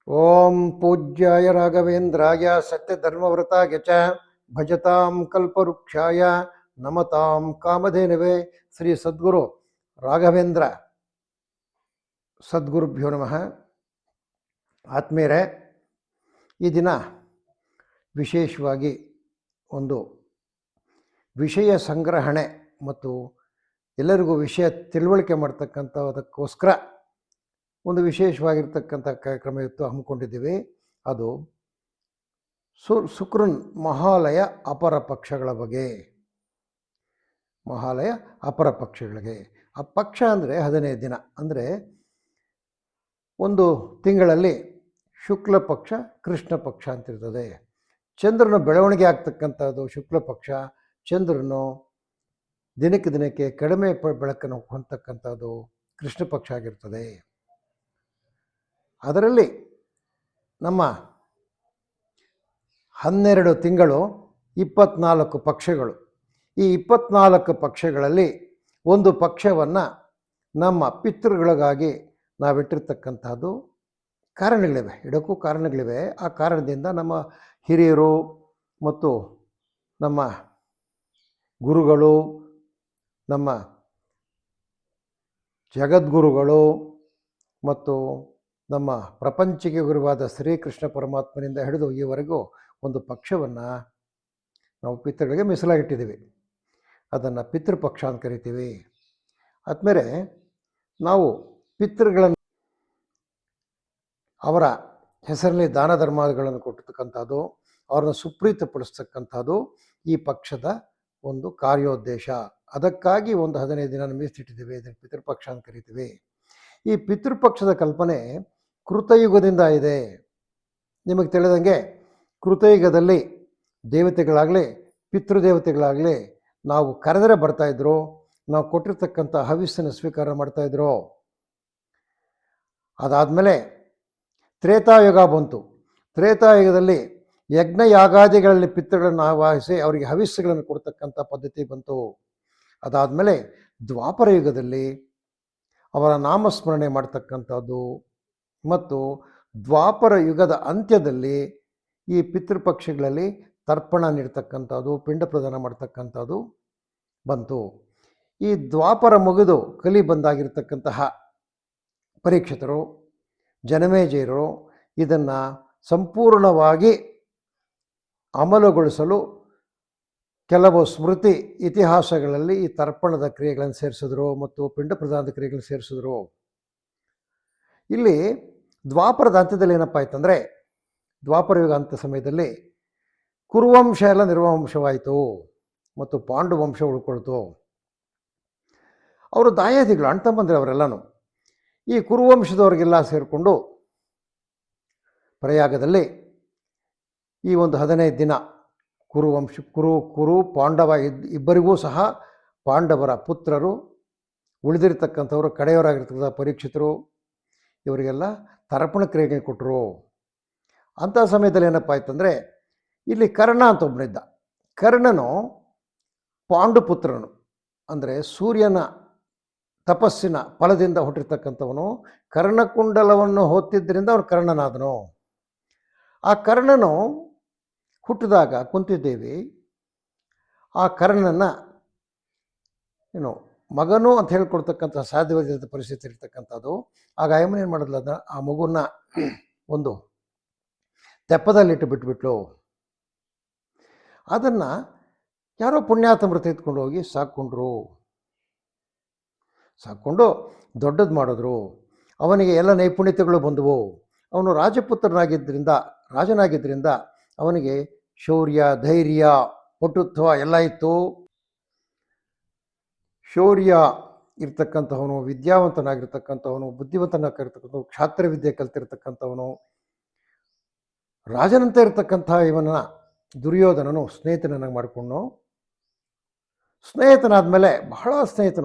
ಓಂ ಪೂಜ್ಯಾಯ ರಾಘವೇಂದ್ರಾಯ ಸತ್ಯಧರ್ಮವ್ರತಾಯ ಚ ಭಜತಾಂ ಕಲ್ಪವೃಕ್ಷಾಯ ನಮತಾಂ ಕಾಮಧೇನವೇ. ಶ್ರೀ ಸದ್ಗುರು ರಾಘವೇಂದ್ರ ಸದ್ಗುರುಭ್ಯೋ ನಮಃ. ಆತ್ಮೀಯರೇ, ಈ ದಿನ ವಿಶೇಷವಾಗಿ ಒಂದು ವಿಷಯ ಸಂಗ್ರಹಣೆ ಮತ್ತು ಎಲ್ಲರಿಗೂ ವಿಷಯ ತಿಳುವಳಿಕೆ ಮಾಡ್ತಕ್ಕಂಥದಕ್ಕೋಸ್ಕರ ಒಂದು ವಿಶೇಷವಾಗಿರ್ತಕ್ಕಂಥ ಕಾರ್ಯಕ್ರಮ ಇವತ್ತು ಹಮ್ಮಿಕೊಂಡಿದ್ದೀವಿ. ಅದು ಶುಕ್ರನ್ ಮಹಾಲಯ ಅಪರ ಪಕ್ಷಗಳ ಬಗ್ಗೆ. ಮಹಾಲಯ ಅಪರ ಪಕ್ಷಗಳಿಗೆ ಆ ಪಕ್ಷ ಅಂದರೆ 15 ದಿನ. ಅಂದರೆ ಒಂದು ತಿಂಗಳಲ್ಲಿ ಶುಕ್ಲ ಪಕ್ಷ, ಕೃಷ್ಣ ಪಕ್ಷ ಅಂತಿರ್ತದೆ. ಚಂದ್ರನ ಬೆಳವಣಿಗೆ ಆಗ್ತಕ್ಕಂಥದ್ದು ಶುಕ್ಲ ಪಕ್ಷ. ಚಂದ್ರನು ದಿನಕ್ಕೆ ದಿನಕ್ಕೆ ಕಡಿಮೆ ಬೆಳಕನ್ನು ಹೊಂದತಕ್ಕಂಥದ್ದು ಕೃಷ್ಣ ಪಕ್ಷ ಆಗಿರ್ತದೆ. ಅದರಲ್ಲಿ ನಮ್ಮ 12 ತಿಂಗಳು 24 ಪಕ್ಷಗಳು. ಈ 24 ಪಕ್ಷಗಳಲ್ಲಿ ಒಂದು ಪಕ್ಷವನ್ನು ನಮ್ಮ ಪಿತೃಗಳಿಗಾಗಿ ನಾವಿಟ್ಟಿರ್ತಕ್ಕಂಥದ್ದು ಕಾರಣಗಳಿವೆ, ಇಡಕ್ಕೂ ಕಾರಣಗಳಿವೆ. ಆ ಕಾರಣದಿಂದ ನಮ್ಮ ಹಿರಿಯರು ಮತ್ತು ನಮ್ಮ ಗುರುಗಳು, ನಮ್ಮ ಜಗದ್ಗುರುಗಳು ಮತ್ತು ನಮ್ಮ ಪ್ರಪಂಚಕ್ಕೆ ಗುರುವಾದ ಶ್ರೀಕೃಷ್ಣ ಪರಮಾತ್ಮನಿಂದ ಹಿಡಿದು ಈವರೆಗೂ ಒಂದು ಪಕ್ಷವನ್ನು ನಾವು ಪಿತೃಗಳಿಗೆ ಮೀಸಲಾಗಿಟ್ಟಿದ್ದೀವಿ. ಅದನ್ನು ಪಿತೃಪಕ್ಷ ಅಂತ ಕರಿತೀವಿ. ಆದಮೇಲೆ ನಾವು ಪಿತೃಗಳನ್ನು ಅವರ ಹೆಸರಲ್ಲಿ ದಾನ ಧರ್ಮಗಳನ್ನು ಕೊಟ್ಟಿರ್ತಕ್ಕಂಥದ್ದು, ಅವ್ರನ್ನ ಸುಪ್ರೀತಪಡಿಸ್ತಕ್ಕಂಥದ್ದು ಈ ಪಕ್ಷದ ಒಂದು ಕಾರ್ಯೋದ್ದೇಶ. ಅದಕ್ಕಾಗಿ ಒಂದು 15 ದಿನ ಮೀಸಲಿಟ್ಟಿದ್ದೀವಿ. ಇದನ್ನು ಪಿತೃಪಕ್ಷ ಅಂತ ಕರಿತೀವಿ. ಈ ಪಿತೃಪಕ್ಷದ ಕಲ್ಪನೆ ಕೃತಯುಗದಿಂದ ಇದೆ. ನಿಮಗೆ ತಿಳಿದಂಗೆ ಕೃತಯುಗದಲ್ಲಿ ದೇವತೆಗಳಾಗಲಿ ಪಿತೃದೇವತೆಗಳಾಗಲಿ ನಾವು ಕರೆದರೆ ಬರ್ತಾಯಿದ್ರು, ನಾವು ಕೊಟ್ಟಿರ್ತಕ್ಕಂಥ ಹವಿಸ್ಸನ್ನು ಸ್ವೀಕಾರ ಮಾಡ್ತಾಯಿದ್ರು. ಅದಾದಮೇಲೆ ತ್ರೇತಾಯುಗ ಬಂತು. ತ್ರೇತಾಯುಗದಲ್ಲಿ ಯಜ್ಞ ಯಾಗಾದಿಗಳಲ್ಲಿ ಪಿತೃಗಳನ್ನು ಆವಾಹಿಸಿ ಅವರಿಗೆ ಹವಿಸ್ಸುಗಳನ್ನು ಕೊಡ್ತಕ್ಕಂಥ ಪದ್ಧತಿ ಬಂತು. ಅದಾದಮೇಲೆ ದ್ವಾಪರ ಯುಗದಲ್ಲಿ ಅವರ ನಾಮಸ್ಮರಣೆ ಮಾಡ್ತಕ್ಕಂಥದ್ದು ಮತ್ತು ದ್ವಾಪರ ಯುಗದ ಅಂತ್ಯದಲ್ಲಿ ಈ ಪಿತೃಪಕ್ಷಗಳಲ್ಲಿ ತರ್ಪಣ ನೀಡ್ತಕ್ಕಂಥದ್ದು, ಪಿಂಡ ಪ್ರದಾನ ಮಾಡ್ತಕ್ಕಂಥದ್ದು ಬಂತು. ಈ ದ್ವಾಪರ ಮುಗಿದು ಕಲಿ ಬಂದಾಗಿರ್ತಕ್ಕಂತಹ ಪರೀಕ್ಷಿತರು, ಜನಮೇಜಯರು ಇದನ್ನು ಸಂಪೂರ್ಣವಾಗಿ ಅಮಲುಗೊಳಿಸಲು ಕೆಲವು ಸ್ಮೃತಿ ಇತಿಹಾಸಗಳಲ್ಲಿ ಈ ತರ್ಪಣದ ಕ್ರಿಯೆಗಳನ್ನು ಸೇರಿಸಿದ್ರು ಮತ್ತು ಪಿಂಡ ಪ್ರದಾನದ ಕ್ರಿಯೆಗಳನ್ನು ಸೇರಿಸಿದ್ರು. ಇಲ್ಲಿ ದ್ವಾಪರದ ಅಂತ್ಯದಲ್ಲಿ ಏನಪ್ಪ ಆಯ್ತಂದರೆ, ದ್ವಾಪರ ಯುಗ ಅಂತ್ಯ ಸಮಯದಲ್ಲಿ ಕುರುವಂಶ ಎಲ್ಲ ನಿರ್ವಂಶವಾಯಿತು ಮತ್ತು ಪಾಂಡುವಂಶ ಉಳ್ಕೊಳ್ತು. ಅವರು ದಾಯಾದಿಗಳು, ಅಣ್ಣ ತಮ್ಮಂದ್ರೆ ಅವರೆಲ್ಲನೂ. ಈ ಕುರುವಂಶದವ್ರಿಗೆಲ್ಲ ಸೇರಿಕೊಂಡು ಪ್ರಯಾಗದಲ್ಲಿ ಈ ಒಂದು 15 ದಿನ ಕುರು ಪಾಂಡವ ಇಬ್ಬರಿಗೂ ಸಹ ಪಾಂಡವರ ಪುತ್ರರು, ಉಳಿದಿರ್ತಕ್ಕಂಥವರು ಕಡೆಯವರಾಗಿರ್ತಕ್ಕಂಥ ಪರೀಕ್ಷಿತರು, ಇವರಿಗೆಲ್ಲ ತರ್ಪಣ ಕ್ರಿಯೆಗೆ ಕೊಟ್ಟರು. ಅಂಥ ಸಮಯದಲ್ಲಿ ಏನಪ್ಪ ಆಯ್ತಂದರೆ, ಇಲ್ಲಿ ಕರ್ಣ ಅಂತ ಒಬ್ಬನಿದ್ದ. ಕರ್ಣನು ಪಾಂಡುಪುತ್ರನು, ಅಂದರೆ ಸೂರ್ಯನ ತಪಸ್ಸಿನ ಫಲದಿಂದ ಹುಟ್ಟಿರ್ತಕ್ಕಂಥವನು. ಕರ್ಣಕುಂಡಲವನ್ನು ಹೊತ್ತಿದ್ದರಿಂದ ಅವನು ಕರ್ಣನಾದನು. ಆ ಕರ್ಣನು ಹುಟ್ಟಿದಾಗ ಕುಂತಿದ್ದೇವಿ ಆ ಕರ್ಣನ ಮಗನು ಅಂತ ಹೇಳ್ಕೊಡ್ತಕ್ಕಂಥ ಸಾಧ್ಯವಾದ ಪರಿಸ್ಥಿತಿ ಇರ್ತಕ್ಕಂಥದ್ದು. ಆಗ ಅಯ್ಯಮ್ಮನ ಏನು ಮಾಡಿದ್ಲು, ಅದನ್ನ ಆ ಮಗುನ ಒಂದು ತೆಪ್ಪದಲ್ಲಿಟ್ಟು ಬಿಟ್ಬಿಟ್ಲು. ಅದನ್ನು ಯಾರೋ ಪುಣ್ಯಾತಮರು ತೆಗೆದುಕೊಂಡು ಹೋಗಿ ಸಾಕೊಂಡು ದೊಡ್ಡದು ಮಾಡಿದ್ರು. ಅವನಿಗೆ ಎಲ್ಲ ನೈಪುಣ್ಯತೆಗಳು ಬಂದವು. ಅವನು ರಾಜನಾಗಿದ್ದರಿಂದ ಅವನಿಗೆ ಶೌರ್ಯ, ಧೈರ್ಯ, ಪಟುತ್ವ ಎಲ್ಲ ಇತ್ತು. ಶೌರ್ಯ ಇರ್ತಕ್ಕಂಥವನು, ವಿದ್ಯಾವಂತನಾಗಿರ್ತಕ್ಕಂಥವನು, ಬುದ್ಧಿವಂತನಾಗಿರ್ತಕ್ಕಂಥವನು, ಕ್ಷಾತ್ರವಿದ್ಯೆ ಕಲ್ತಿರ್ತಕ್ಕಂಥವನು, ರಾಜನಂತೆ ಇರ್ತಕ್ಕಂಥ ಇವನ ದುರ್ಯೋಧನನು ಸ್ನೇಹಿತನನ್ನಾಗಿ ಮಾಡಿಕೊಂಡು, ಸ್ನೇಹಿತನಾದಮೇಲೆ ಬಹಳ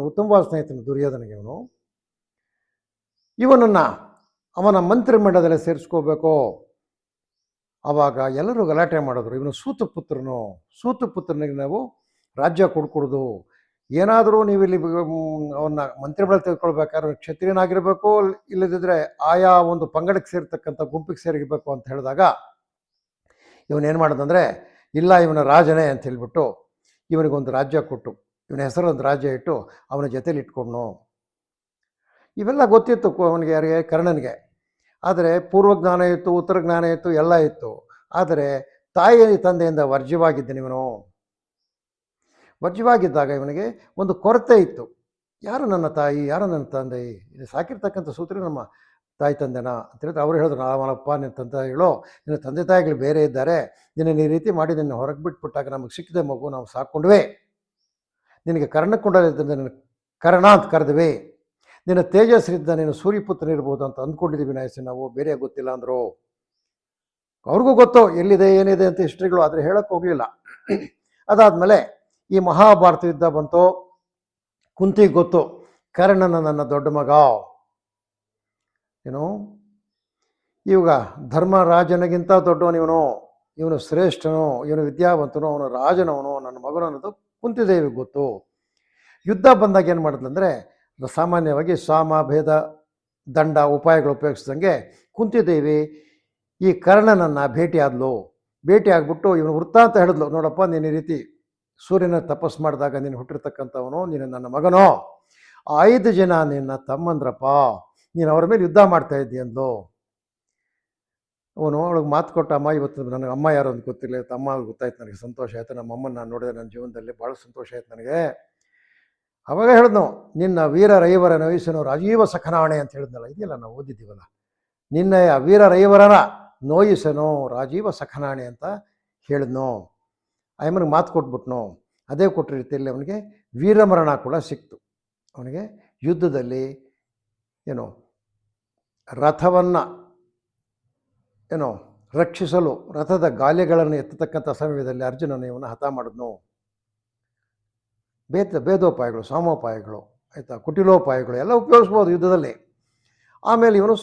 ಉತ್ತಮವಾದ ಸ್ನೇಹಿತನು ದುರ್ಯೋಧನಿಗೆ. ಇವನನ್ನು ಅವನ ಮಂತ್ರಿಮಂಡಲದಲ್ಲಿ ಸೇರಿಸ್ಕೋಬೇಕು. ಆವಾಗ ಎಲ್ಲರೂ ಗಲಾಟೆ ಮಾಡಿದ್ರು. ಇವನು ಸೂತಪುತ್ರನಿಗೆ ನಾವು ರಾಜ್ಯ ಕೊಡ್ಕೊಡೋದು, ಏನಾದರೂ ನೀವು ಇಲ್ಲಿ ಅವನ್ನ ಮಂತ್ರಿಬಳ ತೆಗೆದುಕೊಳ್ಬೇಕಾದ್ರೆ ಕ್ಷತ್ರಿಯನಾಗಿರಬೇಕು, ಇಲ್ಲದಿದ್ದರೆ ಆಯಾ ಒಂದು ಪಂಗಡಕ್ಕೆ ಸೇರ್ತಕ್ಕಂಥ ಗುಂಪಿಗೆ ಸೇರಿರಬೇಕು ಅಂತ ಹೇಳಿದಾಗ ಇವನೇನು ಮಾಡೋದಂದರೆ, ಇಲ್ಲ ಇವನ ರಾಜನೇ ಅಂತ ಹೇಳ್ಬಿಟ್ಟು ಇವನಿಗೊಂದು ರಾಜ್ಯ ಕೊಟ್ಟು, ಇವನ ಹೆಸರೊಂದು ರಾಜ್ಯ ಇಟ್ಟು ಅವನ ಜೊತೆಲಿ ಇಟ್ಕೊಂಡು. ಇವೆಲ್ಲ ಗೊತ್ತಿತ್ತು ಅವನಿಗೆ, ಯಾರಿಗೆ, ಕರ್ಣನಿಗೆ. ಆದರೆ ಪೂರ್ವಜ್ಞಾನ ಇತ್ತು, ಉತ್ತರ ಜ್ಞಾನ ಇತ್ತು, ಎಲ್ಲ ಇತ್ತು. ಆದರೆ ತಾಯಿ ತಂದೆಯಿಂದ ವರ್ಜ್ಯವಾಗಿದ್ದನು ಇವನು. ವರ್ಜ್ಯವಾಗಿದ್ದಾಗ ಇವನಿಗೆ ಒಂದು ಕೊರತೆ ಇತ್ತು. ಯಾರು ನನ್ನ ತಾಯಿ, ಯಾರು ನನ್ನ ತಂದೆ, ಇದು ಸಾಕಿರ್ತಕ್ಕಂಥ ಸೂತ್ರ ನಮ್ಮ ತಾಯಿ ತಂದೆನಾ ಅಂತ ಹೇಳಿದ್ರೆ ಅವ್ರು ಹೇಳಿದ್ರು, ನಾವನಪ್ಪ ನಿನ್ನ ತಂದೆ ತಾಯಿಗಳು, ನಿನ್ನ ತಂದೆ ತಾಯಿಗಳು ಬೇರೆ ಇದ್ದಾರೆ, ನಿನ್ನ ಈ ರೀತಿ ಮಾಡಿ ನಿನ್ನ ಹೊರಗೆ ಬಿಟ್ಬಿಟ್ಟಾಗ ನಮಗೆ ಸಿಕ್ಕಿದೆ ಮಗು, ನಾವು ಸಾಕ್ಕೊಂಡ್ವಿ, ನಿನಗೆ ಕರ್ಣಕೊಂಡಲಿದ್ದ ನಿನ್ನ ಕರ್ಣ ಅಂತ ಕರೆದ್ವಿ, ನಿನ್ನ ತೇಜಸ್ಸಿದ್ದ ನೀನು ಸೂರ್ಯಪುತ್ರನಿರ್ಬೋದು ಅಂತ ಅಂದ್ಕೊಂಡಿದ್ದೀವಿ ನಾಯಸಿ, ನಾವು ಬೇರೆ ಗೊತ್ತಿಲ್ಲ ಅಂದರು. ಅವ್ರಿಗೂ ಗೊತ್ತು ಎಲ್ಲಿದೆ ಏನಿದೆ ಅಂತ ಹಿಸ್ಟ್ರಿಗಳು, ಆದರೆ ಹೇಳಕ್ಕೆ ಹೋಗಲಿಲ್ಲ. ಅದಾದಮೇಲೆ ಈ ಮಹಾಭಾರತ ಯುದ್ಧ ಬಂತು. ಕುಂತಿಗೆ ಗೊತ್ತು ಕರ್ಣನ ನನ್ನ ದೊಡ್ಡ ಮಗ, ಏನು ಇವಾಗ ಧರ್ಮರಾಜನಿಗಿಂತ ದೊಡ್ಡವನಿವನು, ಇವನು ಶ್ರೇಷ್ಠನು, ಇವನು ವಿದ್ಯಾವಂತನು, ಅವನು ರಾಜನವನು, ನನ್ನ ಮಗನು ಅನ್ನೋದು ಕುಂತಿದೇವಿಗೆ ಗೊತ್ತು. ಯುದ್ಧ ಬಂದಾಗ ಏನು ಮಾಡಿದ್ಲಂದರೆ, ಸಾಮಾನ್ಯವಾಗಿ ಸಾಮ ಭೇದ ದಂಡ ಉಪಾಯಗಳು ಉಪಯೋಗಿಸ್ದಂಗೆ ಕುಂತಿದೇವಿ ಈ ಕರ್ಣನನ್ನು ಭೇಟಿ ಆದ್ಲು. ಭೇಟಿ ಆಗ್ಬಿಟ್ಟು ಇವನು ವೃತ್ತಾಂತ ಹೇಳಿದ್ಲು, ನೋಡಪ್ಪ ನೀನು ಈ ರೀತಿ ಸೂರ್ಯನ ತಪಸ್ಸು ಮಾಡಿದಾಗ ನೀನು ಹುಟ್ಟಿರ್ತಕ್ಕಂಥವನು, ನೀನು ನನ್ನ ಮಗನೋ, 5 ಜನ ನಿನ್ನ ತಮ್ಮಂದ್ರಪ್ಪ, ನೀನು ಅವ್ರ ಮೇಲೆ ಯುದ್ಧ ಮಾಡ್ತಾ ಇದ್ದಿ ಅಂದ್ಲು. ಅವನು ಅವಳಿಗೆ ಮಾತು ಕೊಟ್ಟ, ಅಮ್ಮ ಇವತ್ತು ನನಗೆ ಅಮ್ಮ ಯಾರು ಅಂತ ಗೊತ್ತಿಲ್ಲ, ತಮ್ಮ ಗೊತ್ತಾಯ್ತು, ನನಗೆ ಸಂತೋಷ ಆಯಿತು, ನಮ್ಮ ಅಮ್ಮನ ನಾನು ನೋಡಿದೆ ನನ್ನ ಜೀವನದಲ್ಲಿ ಭಾಳ ಸಂತೋಷ ಆಯ್ತು ನನಗೆ. ಅವಾಗ ಹೇಳಿದ್ನು, ನಿನ್ನ ವೀರ ರೈವರ ನೋಯಿಸನು ರಾಜೀವ ಸಖನಾಣೆ ಅಂತ ಹೇಳಿದ್ನಲ್ಲ, ಇದೆಯಲ್ಲ ನಾವು ಓದಿದ್ದೀವಲ್ಲ, ನಿನ್ನ ವೀರ ರೈವರನ ನೋಯಿಸನು ರಾಜೀವ ಸಖನಾಣೆ ಅಂತ ಹೇಳಿದ್ನು. ಆಯಮ್ಮನಿಗೆ ಮಾತು ಕೊಟ್ಬಿಟ್ನು. ಅದೇ ಕೊಟ್ಟ ರೀತಿಯಲ್ಲಿ ಅವನಿಗೆ ವೀರಮರಣ ಕೂಡ ಸಿಕ್ತು. ಅವನಿಗೆ ಯುದ್ಧದಲ್ಲಿ ಏನು ರಥವನ್ನು ಏನೋ ರಕ್ಷಿಸಲು ರಥದ ಗಾಲಿಗಳನ್ನು ಎತ್ತತಕ್ಕಂಥ ಸಮಯದಲ್ಲಿ ಅರ್ಜುನನ ಇವನು ಹತ ಮಾಡಿದ್ನು. ಭೇದೋಪಾಯಗಳು, ಸಾಮೋಪಾಯಗಳು, ಆಯಿತಾ, ಕುಟಿಲೋಪಾಯಗಳು ಎಲ್ಲ ಉಪಯೋಗಿಸ್ಬೋದು ಯುದ್ಧದಲ್ಲಿ. ಆಮೇಲೆ ಇವನು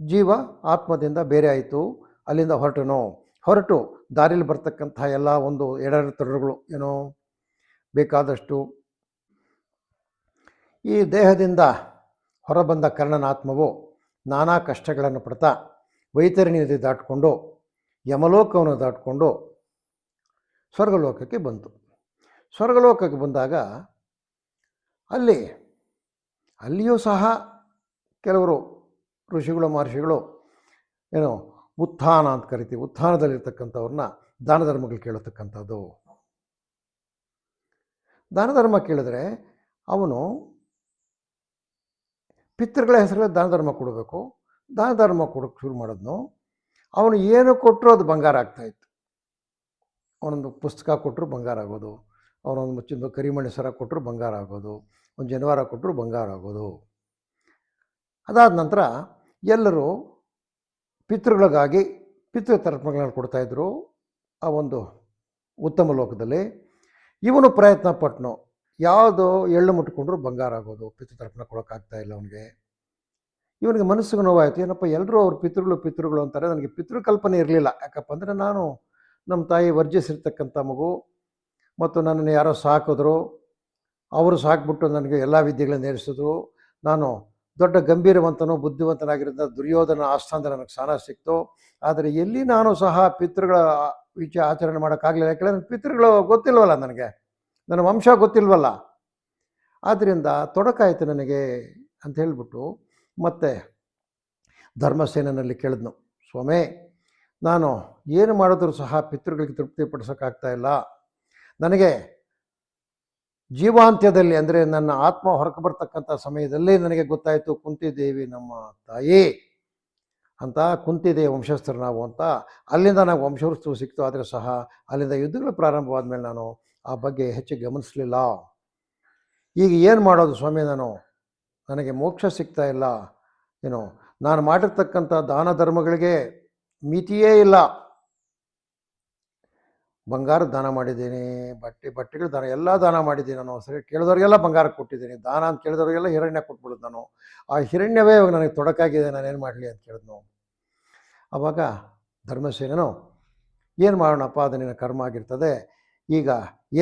ಜೀವ ಆತ್ಮದಿಂದ ಬೇರೆ ಆಯಿತು. ಅಲ್ಲಿಂದ ಹೊರಟು ದಾರಿಯಲ್ಲಿ ಬರ್ತಕ್ಕಂಥ ಎಲ್ಲ ಒಂದು ಎಡರುತೊಡರುಗಳು ಏನೋ ಬೇಕಾದಷ್ಟು ಈ ದೇಹದಿಂದ ಹೊರಬಂದ ಕರ್ಣನ ಆತ್ಮವು ನಾನಾ ಕಷ್ಟಗಳನ್ನು ಪಡ್ತಾ ವೈತರಣಿ ನದಿ ದಾಟಿಕೊಂಡು ಯಮಲೋಕವನ್ನು ದಾಟಿಕೊಂಡು ಸ್ವರ್ಗಲೋಕಕ್ಕೆ ಬಂತು. ಸ್ವರ್ಗಲೋಕಕ್ಕೆ ಬಂದಾಗ ಅಲ್ಲಿಯೂ ಸಹ ಕೆಲವರು ಋಷಿಗಳು ಮಹರ್ಷಿಗಳು ಏನೋ ಉತ್ಥಾನ ಅಂತ ಕರಿತೀವಿ, ಉತ್ಥಾನದಲ್ಲಿರ್ತಕ್ಕಂಥವ್ರನ್ನ ದಾನ ಧರ್ಮಗಳು ಕೇಳತಕ್ಕಂಥದ್ದು. ದಾನ ಧರ್ಮ ಕೇಳಿದ್ರೆ ಅವನು ಪಿತೃಗಳ ಹೆಸರಲ್ಲಿ ದಾನ ಧರ್ಮ ಕೊಡಬೇಕು. ದಾನ ಧರ್ಮ ಕೊಡೋಕ್ಕೆ ಶುರು ಮಾಡಿದ್ನು. ಅವನು ಏನು ಕೊಟ್ಟರು ಅದು ಬಂಗಾರ ಆಗ್ತಾಯಿತ್ತು. ಅವನೊಂದು ಪುಸ್ತಕ ಕೊಟ್ಟರು ಬಂಗಾರ ಆಗೋದು, ಅವನೊಂದು ಮುಚ್ಚಿಂದು ಕರಿಮಣಿ ಸರ ಕೊಟ್ಟರು ಬಂಗಾರ ಆಗೋದು, ಒಂದು ಜನವಾರ ಕೊಟ್ಟರು ಬಂಗಾರ ಆಗೋದು. ಅದಾದ ನಂತರ ಎಲ್ಲರೂ ಪಿತೃಗಳಿಗಾಗಿ ಪಿತೃತರ್ಪಣೆಗಳನ್ನು ಕೊಡ್ತಾಯಿದ್ರು ಆ ಒಂದು ಉತ್ತಮ ಲೋಕದಲ್ಲಿ. ಇವನು ಪ್ರಯತ್ನ ಪಟ್ಟನು, ಯಾವುದು ಎಳ್ಳು ಮುಟ್ಕೊಂಡ್ರು ಬಂಗಾರ ಆಗೋದು, ಪಿತೃತರ್ಪಣೆ ಕೊಡೋಕ್ಕಾಗ್ತಾಯಿಲ್ಲ ಅವನಿಗೆ. ಇವನಿಗೆ ಮನಸ್ಸಿಗೆ ನೋವಾಯಿತು, ಏನಪ್ಪ ಎಲ್ಲರೂ ಅವ್ರ ಪಿತೃಗಳು ಅಂತಾರೆ, ನನಗೆ ಪಿತೃಕಲ್ಪನೆ ಇರಲಿಲ್ಲ. ಯಾಕಪ್ಪ ಅಂದರೆ ನಾನು ನಮ್ಮ ತಾಯಿ ವರ್ಜಿಸಿರ್ತಕ್ಕಂಥ ಮಗು, ಮತ್ತು ನನ್ನನ್ನು ಯಾರೋ ಸಾಕಿದ್ರು, ಅವರು ಸಾಕ್ಬಿಟ್ಟು ನನಗೆ ಎಲ್ಲ ವಿದ್ಯೆಗಳನ್ನು ನೇರಿಸಿದ್ರು. ನಾನು ದೊಡ್ಡ ಗಂಭೀರವಂತನೂ ಬುದ್ಧಿವಂತನಾಗಿರೋದ್ರಿಂದ ದುರ್ಯೋಧನ ಆಸ್ಥಾನದಲ್ಲಿ ನನಗೆ ಸ್ಥಾನ ಸಿಕ್ತು. ಆದರೆ ಎಲ್ಲಿ ನಾನು ಸಹ ಪಿತೃಗಳ ಆಚರಣೆ ಮಾಡೋಕ್ಕಾಗಲಿಲ್ಲ. ಯಾಕೆಂದರೆ ನನ್ನ ಪಿತೃಗಳು ಗೊತ್ತಿಲ್ವಲ್ಲ, ನನಗೆ ನನ್ನ ವಂಶ ಗೊತ್ತಿಲ್ವಲ್ಲ, ಆದ್ದರಿಂದ ತೊಡಕಾಯಿತು ನನಗೆ ಅಂತ ಹೇಳಿಬಿಟ್ಟು ಮತ್ತೆ ಧರ್ಮಸೇನಲ್ಲಿ ಕೇಳಿದ್ನು, ಸ್ವಾಮಿ ನಾನು ಏನು ಮಾಡಿದ್ರೂ ಸಹ ಪಿತೃಗಳಿಗೆ ತೃಪ್ತಿಪಡಿಸೋಕ್ಕಾಗ್ತಾಯಿಲ್ಲ. ನನಗೆ ಜೀವಾಂತ್ಯದಲ್ಲಿ ಅಂದರೆ ನನ್ನ ಆತ್ಮ ಹೊರಗೆ ಬರ್ತಕ್ಕಂಥ ಸಮಯದಲ್ಲಿ ನನಗೆ ಗೊತ್ತಾಯಿತು ಕುಂತಿದೇವಿ ನಮ್ಮ ತಾಯಿ ಅಂತ, ಕುಂತಿದೇವಿ ವಂಶಸ್ಥರು ನಾವು ಅಂತ. ಅಲ್ಲಿಂದ ನಾವು ವಂಶವೃತ್ತು ಸಿಕ್ತು. ಆದರೆ ಸಹ ಅಲ್ಲಿಂದ ಯುದ್ಧಗಳು ಪ್ರಾರಂಭವಾದ ಮೇಲೆ ನಾನು ಆ ಬಗ್ಗೆ ಹೆಚ್ಚು ಗಮನಿಸಲಿಲ್ಲ. ಈಗ ಏನು ಮಾಡೋದು ಸ್ವಾಮಿ, ನನಗೆ ಮೋಕ್ಷ ಸಿಗ್ತಾ ಇಲ್ಲ, ನಾನು ಮಾಡಿರ್ತಕ್ಕಂಥ ದಾನ ಧರ್ಮಗಳಿಗೆ ಮಿತಿಯೇ ಇಲ್ಲ. ಬಂಗಾರ ದಾನ ಮಾಡಿದ್ದೀನಿ, ಬಟ್ಟೆಗಳು ದಾನ, ಎಲ್ಲ ದಾನ ಮಾಡಿದ್ದೀನಿ ನಾನು. ಸರಿ ಕೇಳಿದವ್ರಿಗೆಲ್ಲ ಬಂಗಾರ ಕೊಟ್ಟಿದ್ದೀನಿ. ದಾನ ಅಂತ ಕೇಳಿದವ್ರಿಗೆಲ್ಲ ಹಿರಣ್ಯ ಕೊಟ್ಬಿಡೋದು ನಾನು. ಆ ಹಿರಣ್ಯವೇ ಇವಾಗ ನನಗೆ ತೊಡಕಾಗಿದೆ, ನಾನೇನು ಮಾಡಲಿ ಅಂತ ಕೇಳಿದ್ನು. ಆವಾಗ ಧರ್ಮಸೇನನು ಏನು ಮಾಡೋಣಪ್ಪ, ಅದು ನಿನ್ನ ಕರ್ಮ ಆಗಿರ್ತದೆ, ಈಗ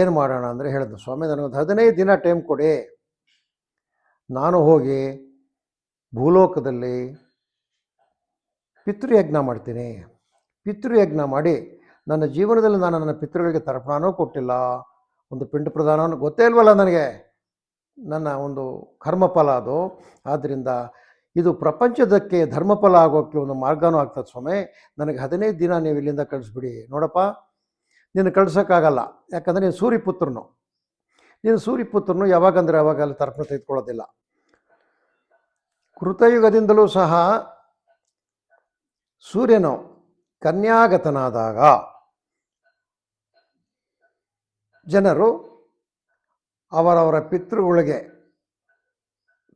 ಏನು ಮಾಡೋಣ ಅಂದರೆ ಹೇಳಿದ್ರು, ಸ್ವಾಮಿ ನನಗೊಂದು 15 ದಿನ ಟೈಮ್ ಕೊಡಿ, ನಾನು ಹೋಗಿ ಭೂಲೋಕದಲ್ಲಿ ಪಿತೃಯಜ್ಞ ಮಾಡ್ತೀನಿ. ಪಿತೃಯಜ್ಞ ಮಾಡಿ ನನ್ನ ಜೀವನದಲ್ಲಿ ನಾನು ನನ್ನ ಪಿತೃಗಳಿಗೆ ತರ್ಪಣನೂ ಕೊಟ್ಟಿಲ್ಲ, ಒಂದು ಪಿಂಡ ಪ್ರದಾನವನ್ನು ಗೊತ್ತೇ ಇಲ್ವಲ್ಲ ನನಗೆ, ನನ್ನ ಒಂದು ಕರ್ಮಫಲ ಅದು. ಆದ್ದರಿಂದ ಇದು ಪ್ರಪಂಚದಕ್ಕೆ ಧರ್ಮಫಲ ಆಗೋಕ್ಕೆ ಒಂದು ಮಾರ್ಗನೂ ಆಗ್ತದೆ ಸ್ವಾಮಿ. ನನಗೆ 15 ದಿನ ನೀವು ಇಲ್ಲಿಂದ ಕಳಿಸ್ಬಿಡಿ. ನೋಡಪ್ಪ, ನೀನು ಕಳ್ಸೋಕ್ಕಾಗಲ್ಲ, ಯಾಕಂದರೆ ನೀನು ಸೂರ್ಯಪುತ್ರನು. ನೀನು ಸೂರ್ಯಪುತ್ರನು ಯಾವಾಗಂದರೆ ಅವಾಗ ಅಲ್ಲಿ ತರ್ಪಣ ತೆಗೆದುಕೊಳ್ಳೋದಿಲ್ಲ. ಕೃತಯುಗದಿಂದಲೂ ಸಹ ಸೂರ್ಯನು ಕನ್ಯಾಗತನಾದಾಗ ಜನರು ಅವರವರ ಪಿತೃಗಳಿಗೆ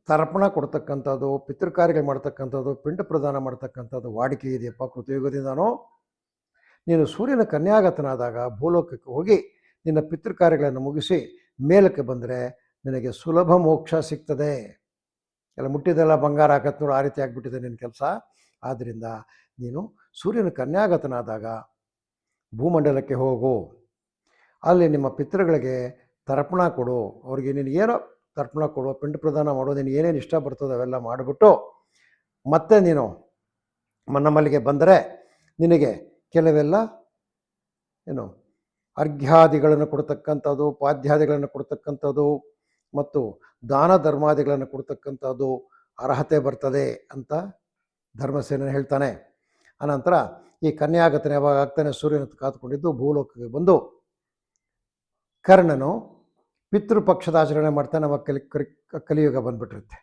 ತರ್ಪಣ ಕೊಡ್ತಕ್ಕಂಥದ್ದು, ಪಿತೃಕಾರ್ಯಗಳು ಮಾಡ್ತಕ್ಕಂಥದ್ದು, ಪಿಂಡ ಪ್ರದಾನ ಮಾಡ್ತಕ್ಕಂಥದ್ದು ವಾಡಿಕೆ ಇದೆಯಪ್ಪ ಕೃತಯುಗದಿಂದನೂ. ನೀನು ಸೂರ್ಯನ ಕನ್ಯಾಗತನಾದಾಗ ಭೂಲೋಕಕ್ಕೆ ಹೋಗಿ ನಿನ್ನ ಪಿತೃಕಾರ್ಯಗಳನ್ನು ಮುಗಿಸಿ ಮೇಲಕ್ಕೆ ಬಂದರೆ ನಿನಗೆ ಸುಲಭ ಮೋಕ್ಷ ಸಿಗ್ತದೆ. ಎಲ್ಲ ಮುಟ್ಟಿದೆಲ್ಲ ಬಂಗಾರ ಹಾಕತ್ ನೋಡು, ಆ ರೀತಿ ಆಗಿಬಿಟ್ಟಿದೆ ನಿನ್ನ ಕೆಲಸ. ಆದ್ದರಿಂದ ನೀನು ಸೂರ್ಯನ ಕನ್ಯಾಗತನಾದಾಗ ಭೂಮಂಡಲಕ್ಕೆ ಹೋಗು, ಅಲ್ಲಿ ನಿಮ್ಮ ಪಿತೃಗಳಿಗೆ ತರ್ಪಣ ಕೊಡು, ಅವ್ರಿಗೆ ನೀನು ಏನೋ ತರ್ಪಣ ಕೊಡು, ಪಿಂಡ ಪ್ರದಾನ ಮಾಡು, ನೀನು ಏನೇನು ಇಷ್ಟ ಬರ್ತದೋ ಅವೆಲ್ಲ ಮಾಡಿಬಿಟ್ಟು ಮತ್ತೆ ನೀನು ನಮ್ಮಲ್ಲಿಗೆ ಬಂದರೆ ನಿನಗೆ ಕೆಲವೆಲ್ಲ ಏನು ಅರ್ಘ್ಯಾದಿಗಳನ್ನು ಕೊಡ್ತಕ್ಕಂಥದ್ದು, ಪಾದ್ಯಾದಿಗಳನ್ನು ಕೊಡ್ತಕ್ಕಂಥದ್ದು ಮತ್ತು ದಾನ ಧರ್ಮಾದಿಗಳನ್ನು ಕೊಡ್ತಕ್ಕಂಥದ್ದು ಅರ್ಹತೆ ಬರ್ತದೆ ಅಂತ ಧರ್ಮಸೇನ ಹೇಳ್ತಾನೆ. ಅನಂತರ ಈ ಕನ್ಯಾಗತನ ಯಾವಾಗ ಆಗ್ತಾನೆ, ಸೂರ್ಯನ ಕಾತ್ಕೊಂಡಿದ್ದು ಭೂಲೋಕಕ್ಕೆ ಬಂದು ಕರ್ಣನು ಪಿತೃಪಕ್ಷದ ಆಚರಣೆ ಮಾಡ್ತಾನೆ. ಅವಾಗ ಕಲಿಯುಗ ಬಂದ್ಬಿಟ್ಟಿರುತ್ತೆ.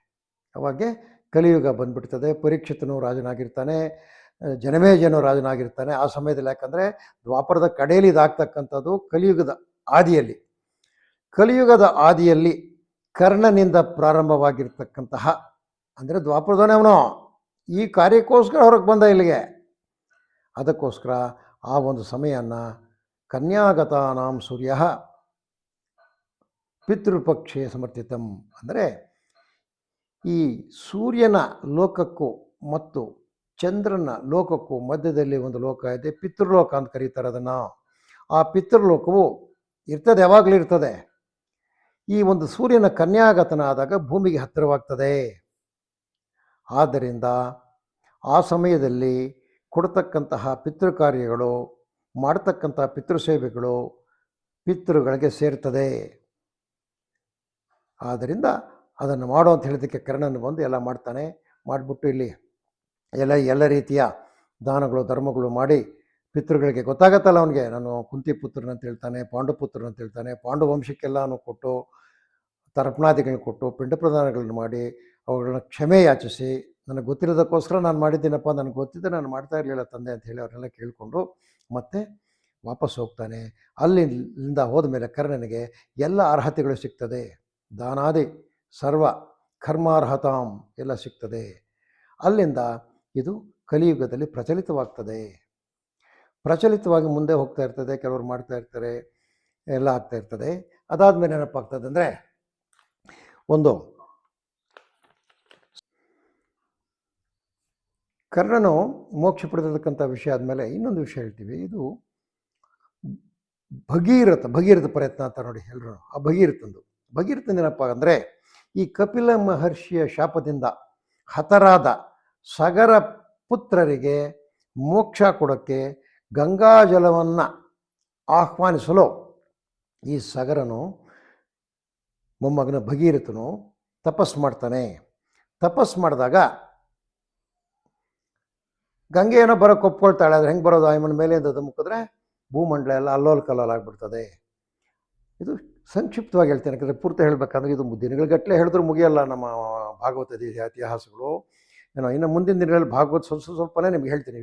ಅವಾಗೆ ಕಲಿಯುಗ ಬಂದ್ಬಿಡ್ತದೆ. ಪರೀಕ್ಷಿತನು ರಾಜನಾಗಿರ್ತಾನೆ, ಜನಮೇಜನು ರಾಜನಾಗಿರ್ತಾನೆ ಆ ಸಮಯದಲ್ಲಿ. ಯಾಕಂದರೆ ದ್ವಾಪರದ ಕಡೆಯಲ್ಲಿ ಇದಾಗ್ತಕ್ಕಂಥದ್ದು ಕಲಿಯುಗದ ಆದಿಯಲ್ಲಿ. ಕಲಿಯುಗದ ಆದಿಯಲ್ಲಿ ಕರ್ಣನಿಂದ ಪ್ರಾರಂಭವಾಗಿರ್ತಕ್ಕಂತಹ, ಅಂದರೆ ದ್ವಾಪರದವನೇ ಅವನು ಈ ಕಾರ್ಯಕ್ಕೋಸ್ಕರ ಹೊರಗೆ ಬಂದ ಇಲ್ಲಿಗೆ. ಅದಕ್ಕೋಸ್ಕರ ಆ ಒಂದು ಸಮಯನ ಕನ್ಯಾಗತಾನಾಂ ಸೂರ್ಯ ಪಿತೃಪಕ್ಷೇ ಸಮರ್ಥಿತಂ, ಅಂದರೆ ಈ ಸೂರ್ಯನ ಲೋಕಕ್ಕೂ ಮತ್ತು ಚಂದ್ರನ ಲೋಕಕ್ಕೂ ಮಧ್ಯದಲ್ಲಿ ಒಂದು ಲೋಕ ಇದೆ, ಪಿತೃಲೋಕ ಅಂತ ಕರೀತಾರೆ ಅದನ್ನು. ಆ ಪಿತೃಲೋಕವು ಇರ್ತದೆ, ಯಾವಾಗಲೂ ಇರ್ತದೆ. ಈ ಒಂದು ಸೂರ್ಯನ ಕನ್ಯಾಗತನ ಆದಾಗ ಭೂಮಿಗೆ ಹತ್ತಿರವಾಗ್ತದೆ. ಆದ್ದರಿಂದ ಆ ಸಮಯದಲ್ಲಿ ಕೊಡ್ತಕ್ಕಂತಹ ಪಿತೃಕಾರ್ಯಗಳು, ಮಾಡ್ತಕ್ಕಂತಹ ಪಿತೃಸೇವೆಗಳು ಪಿತೃಗಳಿಗೆ ಸೇರ್ತದೆ. ಆದ್ದರಿಂದ ಅದನ್ನು ಮಾಡೋ ಅಂತ ಹೇಳಿದ್ದಕ್ಕೆ ಕರ್ಣನು ಬಂದು ಎಲ್ಲ ಮಾಡ್ತಾನೆ. ಮಾಡಿಬಿಟ್ಟು ಇಲ್ಲಿ ಎಲ್ಲ ರೀತಿಯ ದಾನಗಳು ಧರ್ಮಗಳು ಮಾಡಿ ಪಿತೃಗಳಿಗೆ ಗೊತ್ತಾಗತ್ತಲ್ಲ ಅವನಿಗೆ, ನಾನು ಕುಂತಿ ಪುತ್ರನಂತ ಹೇಳ್ತಾನೆ, ಪಾಂಡುಪುತ್ರನಂತ ಹೇಳ್ತಾನೆ. ಪಾಂಡು ವಂಶಕ್ಕೆಲ್ಲನೂ ಕೊಟ್ಟು ತರ್ಪಣಾದಿಗಳನ್ನ ಕೊಟ್ಟು ಪಿಂಡ ಪ್ರದಾನಗಳನ್ನು ಮಾಡಿ ಅವುಗಳನ್ನ ಕ್ಷಮೆ ಯಾಚಿಸಿ, ನನಗೆ ಗೊತ್ತಿರೋದಕ್ಕೋಸ್ಕರ ನಾನು ಮಾಡಿದ್ದೀನಪ್ಪ, ನನಗೆ ಗೊತ್ತಿದ್ದೆ ನಾನು ಮಾಡ್ತಾ ಇರಲಿಲ್ಲ ತಂದೆ ಅಂತ ಹೇಳಿ ಅವರೆಲ್ಲ ಕೇಳಿಕೊಂಡು ಮತ್ತೆ ವಾಪಸ್ ಹೋಗ್ತಾನೆ. ಅಲ್ಲಿಂದ ಹೋದ ಮೇಲೆ ಕರ್ಣನಿಗೆ ಎಲ್ಲ ಅರ್ಹತೆಗಳು ಸಿಗ್ತದೆ, ದಾನಾದಿ ಸರ್ವ ಕರ್ಮಾರ್ಹತಾಂ ಎಲ್ಲ ಸಿಗ್ತದೆ. ಅಲ್ಲಿಂದ ಇದು ಕಲಿಯುಗದಲ್ಲಿ ಪ್ರಚಲಿತವಾಗ್ತದೆ. ಪ್ರಚಲಿತವಾಗಿ ಮುಂದೆ ಹೋಗ್ತಾ ಇರ್ತದೆ, ಕೆಲವರು ಮಾಡ್ತಾ ಇರ್ತಾರೆ, ಎಲ್ಲ ಆಗ್ತಾ ಇರ್ತದೆ. ಅದಾದಮೇಲೆ ಏನಪ್ಪಾಗ್ತದೆ ಅಂದರೆ, ಒಂದು ಕರ್ಣನು ಮೋಕ್ಷ ಪಡೆದಿರ್ತಕ್ಕಂಥ ವಿಷಯ ಆದಮೇಲೆ ಇನ್ನೊಂದು ವಿಷಯ ಹೇಳ್ತೀವಿ. ಇದು ಭಗೀರಥ ಪ್ರಯತ್ನ ಅಂತ ನೋಡಿ ಎಲ್ಲರೂ. ಆ ಭಗೀರಥಂದೇನಪ್ಪ ಅಂದರೆ, ಈ ಕಪಿಲ ಮಹರ್ಷಿಯ ಶಾಪದಿಂದ ಹತರಾದ ಸಗರ ಪುತ್ರರಿಗೆ ಮೋಕ್ಷ ಕೊಡೋಕ್ಕೆ ಗಂಗಾಜಲವನ್ನು ಆಹ್ವಾನಿಸಲು ಈ ಸಗರನು ಮೊಮ್ಮಗನ ಭಗೀರಥನು ತಪಸ್ಸು ಮಾಡ್ತಾನೆ. ತಪಸ್ಸು ಮಾಡಿದಾಗ ಗಂಗೆ ಏನೋ ಬರೋಕ್ಕೆ ಒಪ್ಕೊಳ್ತಾಳೆ. ಅದು ಹೆಂಗೆ ಬರೋದು, ಆಯಮ್ಮನ ಮೇಲೆ ಮುಕ್ಕಿದ್ರೆ ಭೂಮಂಡಲ ಎಲ್ಲ ಅಲ್ಲೋಲ ಕಲ್ಲೋಲ ಆಗಿಬಿಡ್ತದೆ. ಇದು ಸಂಕ್ಷಿಪ್ತವಾಗಿ ಹೇಳ್ತೇನೆ, ಯಾಕಂದರೆ ಪೂರ್ತಿ ಹೇಳಬೇಕಂದ್ರೆ ಇದು ದಿನಗಳಗಟ್ಟಲೆ ಹೇಳಿದ್ರು ಮುಗಿಯಲ್ಲ ನಮ್ಮ ಭಾಗವತದ ಇತಿಹಾಸಗಳು. ಏನೋ ಇನ್ನು ಮುಂದಿನ ದಿನಗಳಲ್ಲಿ ಭಾಗವತ ಸ್ವಲ್ಪನೇ ನಿಮ್ಗೆ ಹೇಳ್ತೀನಿ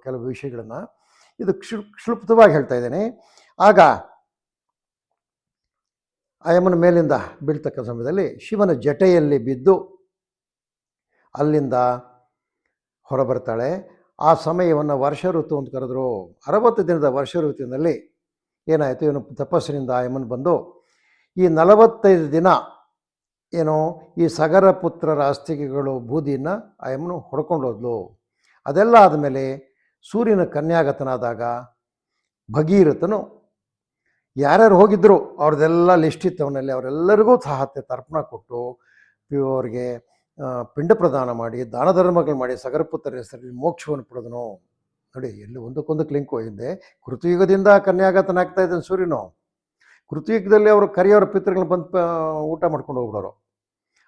ಕೆಲವು ವಿಷಯಗಳನ್ನು. ಇದು ಕ್ಷುಪ್ತವಾಗಿ ಹೇಳ್ತಾ ಇದ್ದೇನೆ. ಆಗ ಆಯಮ್ಮನ ಮೇಲಿಂದ ಬೀಳ್ತಕ್ಕ ಸಮಯದಲ್ಲಿ ಶಿವನ ಜಟೆಯಲ್ಲಿ ಬಿದ್ದು ಅಲ್ಲಿಂದ ಹೊರಬರ್ತಾಳೆ. ಆ ಸಮಯವನ್ನು ವರ್ಷ ಋತು ಅಂತ ಕರೆದ್ರು. 60 ದಿನದ ವರ್ಷ ಋತುವಿನಲ್ಲಿ ಏನಾಯಿತು, ಇವನು ತಪಸ್ಸಿನಿಂದ ಆಯಮ್ಮನ ಬಂದು ಈ 45 ದಿನ ಏನೋ ಈ ಸಗರ ಪುತ್ರರ ಅಸ್ಥಿಗೆಗಳು ಬೂದಿಯನ್ನು ಆಯಮ್ಮನು ಹೊಡ್ಕೊಂಡು ಹೋದ್ಲು. ಅದೆಲ್ಲ ಆದಮೇಲೆ ಸೂರ್ಯನ ಕನ್ಯಾಗತನಾದಾಗ ಭಗೀರಥನು ಯಾರ್ಯಾರು ಹೋಗಿದ್ರು ಅವ್ರದ್ದೆಲ್ಲ ಲಿಸ್ಟ್ ಇತ್ತು ಅವನಲ್ಲಿ, ಅವರೆಲ್ಲರಿಗೂ ಸಹ ತರ್ಪಣ ಕೊಟ್ಟು ಅವ್ರಿಗೆ ಪಿಂಡ ಪ್ರದಾನ ಮಾಡಿ ದಾನ ಧರ್ಮಗಳು ಮಾಡಿ ಸಗರಪುತ್ರ ಹೆಸರಲ್ಲಿ ಮೋಕ್ಷವನ್ನು ಪಡೆದನು. ನೋಡಿ ಎಲ್ಲಿ ಒಂದಕ್ಕೊಂದಕ್ಕೆ ಲಿಂಕ್ ಹೋಗಿದ್ದೆ. ಕೃತಯುಗದಿಂದ ಕನ್ಯಾಗತನಾಗ್ತಾ ಇದ್ದಾನೆ ಸೂರ್ಯನು. ಕೃತಯುಗದಲ್ಲಿ ಅವರು ಕರಿಯವರ ಪಿತೃಗಳನ್ನ ಬಂದು ಊಟ ಮಾಡ್ಕೊಂಡು ಹೋಗ್ಬಿಡೋರು.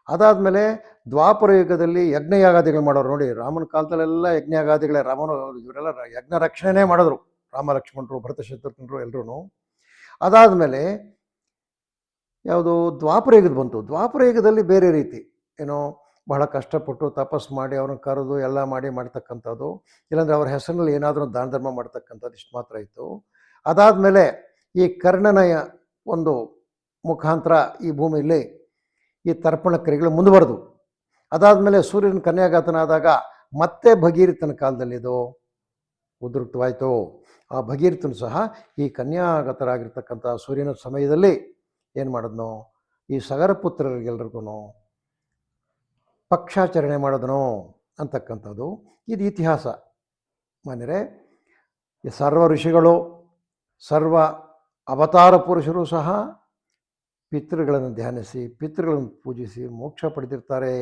ಅದಾದಮೇಲೆ ದ್ವಾಪರ ಯುಗದಲ್ಲಿ ಯಜ್ಞಯಾಗಾದಿಗಳು ಮಾಡೋರು. ನೋಡಿ ರಾಮನ ಕಾಲದಲ್ಲೆಲ್ಲ ಯಜ್ಞಯಾಗಾದಿಗಳೇ. ರಾಮನು ಇವರೆಲ್ಲ ಯಜ್ಞ ರಕ್ಷಣೆನೇ ಮಾಡಿದ್ರು, ರಾಮ ಲಕ್ಷ್ಮಣರು ಭರತ ಶತ್ರುಘ್ನರು ಎಲ್ಲರೂ. ಅದಾದಮೇಲೆ ಯಾವುದು ದ್ವಾಪರ ಯುಗದ ಬಂತು. ದ್ವಾಪರ ಯುಗದಲ್ಲಿ ಬೇರೆ ರೀತಿ, ಏನೋ ಬಹಳ ಕಷ್ಟಪಟ್ಟು ತಪಸ್ಸು ಮಾಡಿ ಅವ್ರನ್ನ ಕರೆದು ಎಲ್ಲ ಮಾಡ್ತಕ್ಕಂಥದ್ದು, ಇಲ್ಲಾಂದರೆ ಅವ್ರ ಹೆಸರಿನಲ್ಲಿ ಏನಾದರೂ ದಾನ ಧರ್ಮ ಮಾಡ್ತಕ್ಕಂಥದ್ದು, ಇಷ್ಟು ಮಾತ್ರ ಇತ್ತು. ಅದಾದಮೇಲೆ ಈ ಕರ್ಣನ ಒಂದು ಮುಖಾಂತರ ಈ ಭೂಮಿಯಲ್ಲಿ ಈ ತರ್ಪಣ ಕ್ರಿಯೆಗಳು ಮುಂದುವರೆದು, ಅದಾದಮೇಲೆ ಸೂರ್ಯನ ಕನ್ಯಾಘಾತನಾದಾಗ ಮತ್ತೆ ಭಗೀರಥನ ಕಾಲದಲ್ಲಿ ಇದು ಉದ್ರುಕ್ತವಾಯಿತು. ಆ ಭಗೀರಥನು ಸಹ ಈ ಕನ್ಯಾಗತರಾಗಿರ್ತಕ್ಕಂಥ ಸೂರ್ಯನ ಸಮಯದಲ್ಲಿ ಏನು ಮಾಡಿದ್ನೋ, ಈ ಸಗರಪುತ್ರರಿಗೆಲ್ರಿಗೂ ಪಕ್ಷಾಚರಣೆ ಮಾಡಿದನು ಅಂತಕ್ಕಂಥದ್ದು ಇದು ಇತಿಹಾಸ. ಮಾನ್ಯರೇ, ಈ ಸರ್ವ ಋಷಿಗಳು, ಸರ್ವ ಅವತಾರ ಪುರುಷರು ಸಹ ಪಿತೃಗಳನ್ನು ಧ್ಯಾನಿಸಿ ಪಿತೃಗಳನ್ನು ಪೂಜಿಸಿ ಮೋಕ್ಷ ಪಡೆದಿರ್ತಾರೆ.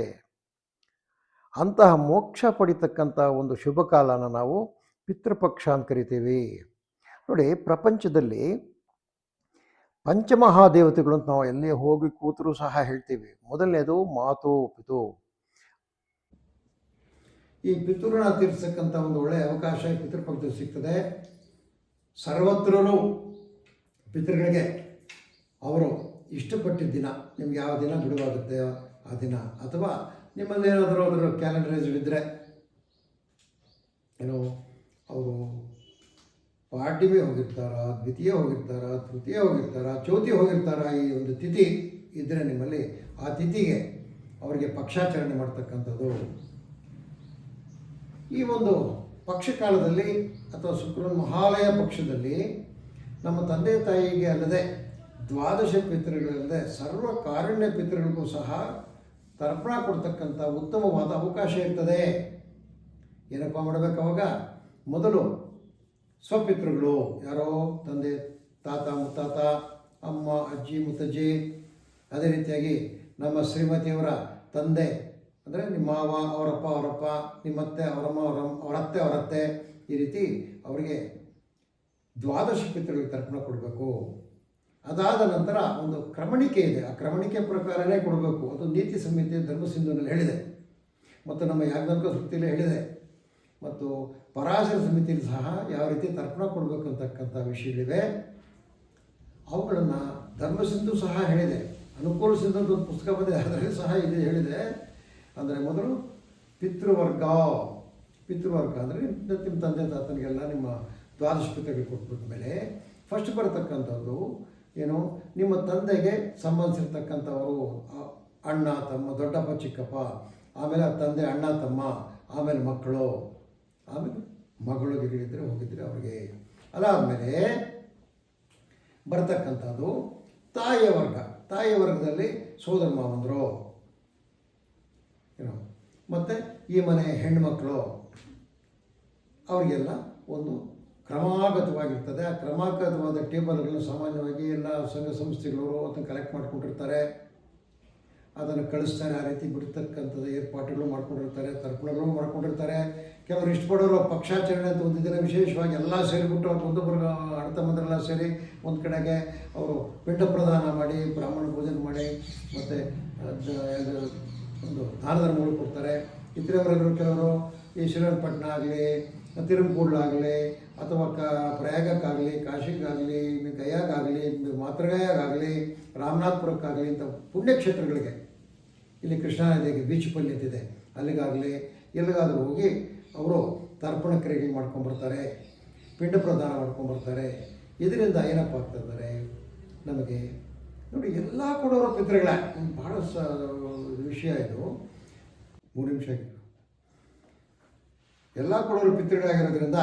ಅಂತಹ ಮೋಕ್ಷ ಪಡಿತಕ್ಕಂಥ ಒಂದು ಶುಭ ಕಾಲನ ನಾವು ಪಿತೃಪಕ್ಷ ಅಂತ ಕರಿತೀವಿ. ನೋಡಿ, ಪ್ರಪಂಚದಲ್ಲಿ ಪಂಚಮಹಾದೇವತೆಗಳು ಅಂತ ನಾವು ಎಲ್ಲಿ ಹೋಗಿ ಕೂತರೂ ಸಹ ಹೇಳ್ತೀವಿ. ಮೊದಲನೇದು ಮಾತು ಪಿತು. ಈ ಪಿತೃನ ತೀರಿಸತಕ್ಕಂಥ ಒಂದು ಒಳ್ಳೆಯ ಅವಕಾಶ ಪಿತೃಪಕ್ಷದಲ್ಲಿ ಸಿಗ್ತದೆ. ಸರ್ವತ್ರೂ ಪಿತೃಗಳಿಗೆ ಅವರು ಇಷ್ಟಪಟ್ಟಿದ್ದ ದಿನ, ನಿಮ್ಗೆ ಯಾವ ದಿನ ಬಿಡುವಾಗುತ್ತೆ ಆ ದಿನ, ಅಥವಾ ನಿಮ್ಮಲ್ಲಿ ಏನಾದರೂ ಅದರ ಕ್ಯಾಲೆಂಡರೈಸ್ ಇದ್ದರೆ, ಏನೋ ಅವರು ಪಾಡ್ಯವೇ ಹೋಗಿರ್ತಾರ, ದ್ವಿತೀಯ ಹೋಗಿರ್ತಾರ, ತೃತೀಯ ಹೋಗಿರ್ತಾರ, ಚೌತಿ ಹೋಗಿರ್ತಾರ, ಈ ಒಂದು ತಿಥಿ ಇದ್ದರೆ ನಿಮ್ಮಲ್ಲಿ ಆ ತಿಥಿಗೆ ಅವರಿಗೆ ಪಕ್ಷಾಚರಣೆ ಮಾಡ್ತಕ್ಕಂಥದ್ದು. ಈ ಒಂದು ಪಕ್ಷಕಾಲದಲ್ಲಿ ಅಥವಾ ಶುಕ್ರನ ಮಹಾಲಯ ಪಕ್ಷದಲ್ಲಿ ನಮ್ಮ ತಂದೆ ತಾಯಿಗೆ ಅಲ್ಲದೆ ದ್ವಾದಶ ಪಿತೃಗಳಲ್ಲದೆ ಸರ್ವ ಕಾರುಣ್ಯ ಪಿತೃಗಳಿಗೂ ಸಹ ತರ್ಪಣ ಕೊಡ್ತಕ್ಕಂಥ ಉತ್ತಮವಾದ ಅವಕಾಶ ಇರ್ತದೆ. ಏನಪ್ಪ ಮಾಡಬೇಕು ಅವಾಗ? ಮೊದಲು ಸ್ವಪಿತೃಗಳು, ಯಾರೋ ತಂದೆ, ತಾತ, ಮುತ್ತಾತ, ಅಮ್ಮ, ಅಜ್ಜಿ, ಮುತ್ತಜ್ಜಿ, ಅದೇ ರೀತಿಯಾಗಿ ನಮ್ಮ ಶ್ರೀಮತಿಯವರ ತಂದೆ ಅಂದರೆ ನಿಮ್ಮ ಮಾವ, ಅವರಪ್ಪ, ನಿಮ್ಮತ್ತೆ, ಅವರಮ್ಮ, ಅವರತ್ತೆ, ಈ ರೀತಿ ಅವರಿಗೆ ದ್ವಾದಶ ಪಿತೃಗಳಿಗೆ ತರ್ಪಣ ಕೊಡಬೇಕು. ಅದಾದ ನಂತರ ಒಂದು ಕ್ರಮಣಿಕೆ ಇದೆ, ಆ ಕ್ರಮಣಿಕೆ ಪ್ರಕಾರನೇ ಕೊಡಬೇಕು. ಅದು ನೀತಿ ಸಂಹಿತೆ ಧರ್ಮಸಿಂಧುನಲ್ಲಿ ಹೇಳಿದೆ, ಮತ್ತು ನಮ್ಮ ಯಾಜ್ಞವಲ್ಕ್ಯ ಸೂಕ್ತಿಯಲ್ಲಿ ಹೇಳಿದೆ, ಮತ್ತು ಪರಾಶರ ಸಮಿತಿಯಲ್ಲಿ ಸಹ ಯಾವ ರೀತಿ ತರ್ಪಣ ಕೊಡಬೇಕು ಅಂತಕ್ಕಂಥ ವಿಷಯಗಳಿವೆ. ಅವುಗಳನ್ನು ಧರ್ಮಸಿಂಧು ಸಹ ಹೇಳಿದೆ. ಅನುಕೂಲ ಸಿಂಧು ಅಂತ ಒಂದು ಪುಸ್ತಕ ಬಂದಿದೆ, ಅದರಲ್ಲಿ ಸಹ ಇದು ಹೇಳಿದೆ. ಅಂದರೆ ಮೊದಲು ಪಿತೃವರ್ಗ ಅಂದರೆ ನಿಮ್ಮ ತಂದೆ ತಾತನಿಗೆಲ್ಲ ನಿಮ್ಮ ದ್ವಾದಶ ಪಿತೃಗಳಿಗೆ ಕೊಟ್ಬಿಟ್ಟ ಮೇಲೆ ಫಸ್ಟ್ ಬರತಕ್ಕಂಥದ್ದು ಏನು, ನಿಮ್ಮ ತಂದೆಗೆ ಸಂಬಂಧಿಸಿರ್ತಕ್ಕಂಥವರು ಅಣ್ಣ, ತಮ್ಮ, ದೊಡ್ಡಪ್ಪ, ಚಿಕ್ಕಪ್ಪ, ಆಮೇಲೆ ತಂದೆ, ಅಣ್ಣ, ತಮ್ಮ, ಆಮೇಲೆ ಮಕ್ಕಳು, ಆಮೇಲೆ ಮಗಳಿದ್ರೆ ಹೋಗಿದ್ರೆ ಅವ್ರಿಗೆ. ಅದಾದಮೇಲೆ ಬರ್ತಕ್ಕಂಥದ್ದು ತಾಯಿಯ ವರ್ಗದಲ್ಲಿ ಸೋದರ ಮಾವಂದರು, ಏನೋ, ಮತ್ತು ಈ ಮನೆ ಹೆಣ್ಣುಮಕ್ಕಳು, ಅವರಿಗೆಲ್ಲ ಒಂದು ಕ್ರಮಾಗತವಾಗಿರ್ತದೆ. ಆ ಕ್ರಮಾಗತವಾದ ಟೇಬಲ್ಗಳನ್ನು ಸಾಮಾನ್ಯವಾಗಿ ಎಲ್ಲ ಸಂಘ ಸಂಸ್ಥೆಗಳು ಅದನ್ನು ಕಲೆಕ್ಟ್ ಮಾಡ್ಕೊಂಡಿರ್ತಾರೆ, ಅದನ್ನು ಕಳಿಸ್ತಾರೆ. ಆ ರೀತಿ ಬಿಡ್ತಕ್ಕಂಥದ್ದು ಏರ್ಪಾಟುಗಳು ಮಾಡ್ಕೊಂಡಿರ್ತಾರೆ, ತರ್ಪಣಗಳು ಮಾಡ್ಕೊಂಡಿರ್ತಾರೆ. ಕೆಲವರು ಇಷ್ಟಪಡೋರು ಪಕ್ಷಾಚರಣೆ ಅಂತ ಒಂದು ದಿನ ವಿಶೇಷವಾಗಿ ಎಲ್ಲ ಸೇರಿಬಿಟ್ಟು ಅವ್ರು ಒಂದೊಬ್ಬರು ಅಣ್ಣ ತಮ್ಮಂದರೆಲ್ಲ ಸೇರಿ ಒಂದು ಕಡೆಗೆ ಅವರು ಪಿಂಡ ಪ್ರದಾನ ಮಾಡಿ, ಬ್ರಾಹ್ಮಣ ಭೋಜನ ಮಾಡಿ, ಮತ್ತು ಒಂದು ದಾನ ಧರ್ಮಗಳು ಕೊಡ್ತಾರೆ. ಇತರವರೆಲ್ಲರೂ ಕೆಲವರು ಈ ಶ್ರೀರಂಗಪಟ್ಟಣ ಆಗಲಿ, ತಿರುಮಕೂಡ್ಲಾಗಲಿ, ಅಥವಾ ಪ್ರಯಾಗಕ್ಕಾಗಲಿ, ಕಾಶಿಗಾಗಲಿ, ಗಯಾಗಾಗಲಿ, ಮಾತೃಗಯಾಗಾಗಲಿ, ರಾಮನಾಥ್ಪುರಕ್ಕಾಗಲಿ ಇಂಥ ಪುಣ್ಯಕ್ಷೇತ್ರಗಳಿಗೆ, ಇಲ್ಲಿ ಕೃಷ್ಣಾ ನದಿಗೆ ಬೀಚ್ಪಲ್ಲಿ ಅಂತಿದೆ, ಅಲ್ಲಿಗಾಗಲಿ ಎಲ್ಲಿಗಾದರೂ ಹೋಗಿ ಅವರು ತರ್ಪಣ ಕ್ರಿಯೆಗಳು ಮಾಡ್ಕೊಂಬರ್ತಾರೆ, ಪಿಂಡ ಪ್ರದಾನ ಮಾಡ್ಕೊಂಬರ್ತಾರೆ. ಇದರಿಂದ ಏನಪ್ಪ ಆಗ್ತದೆ ನಮಗೆ ನೋಡಿ, ಎಲ್ಲ ಕೊಡೋರ ಪಿತೃಗಳೇ. ಭಾಳ ವಿಷಯ ಇದು, 3 ನಿಮಿಷ ಆಗಿತ್ತು. ಎಲ್ಲ ಕೊಡೋರು ಪಿತೃಗಳಾಗಿರೋದ್ರಿಂದ